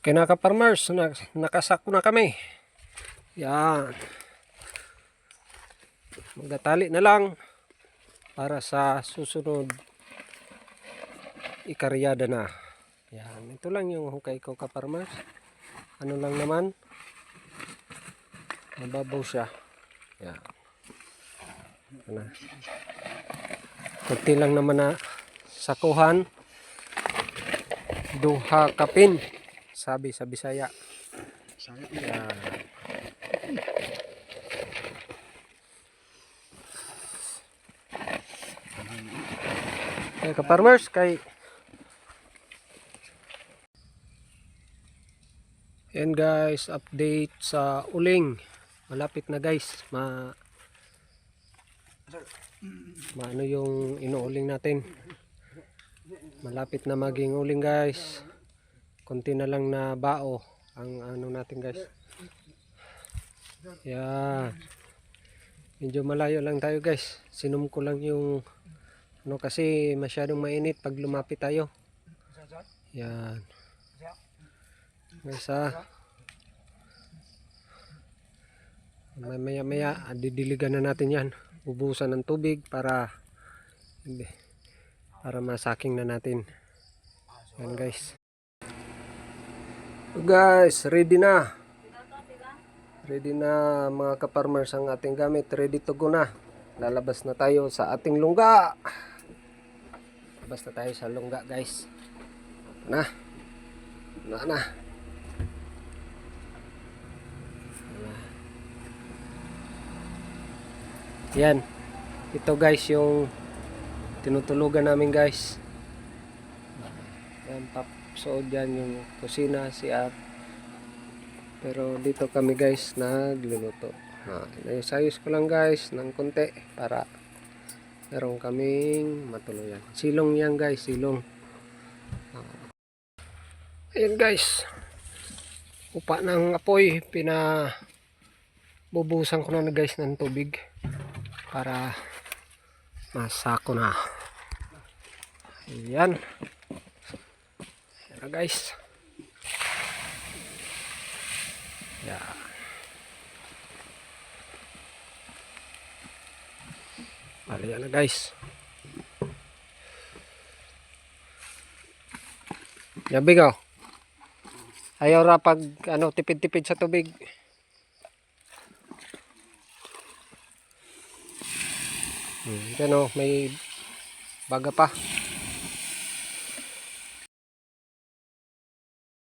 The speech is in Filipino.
Kinaka-farmers, nakasako na kami. Yan. Magtatali na lang para sa susunod ikaryada na. Yan. Ito lang yung hukay ko, ka-farmers. Ano lang naman, mababaw siya. Yan. Ano. Kunti lang naman na sakuhan. Duha kapin, sabi sa Bisaya. Yan. Kaya ka-farmers, yan guys, update sa uling. Malapit na guys, ano yung inuuling natin. Malapit na maging uling guys. Konti na lang na bao ang ano natin guys. Yan. Medyo malayo lang tayo guys. Sinum ko lang yung ano kasi masyadong mainit pag lumapit tayo. Yan. Guys maya didiligan na natin yan. Ubusan ng tubig para masaking na natin. Yan guys. So guys, ready na. Ready na mga ka-farmers ang ating gamit. Ready to go na. Lalabas na tayo sa ating lungga. Labas na tayo sa lungga guys. Na. Yan. Ito guys yung tinutulugan namin guys. Yan, so dyan yung kusina, CR. Pero dito kami guys nagluluto. Inayos ko lang guys ng konti para meron kaming matuluyan. Silong yan guys, silong. Ayan guys. Upa ng apoy, bubusan ko na guys ng tubig para masako na. Ayan. Ayan guys. Yeah. Ayan na guys. Yabi ko. Ayaw ra pag tipid-tipid sa tubig. May baga pa.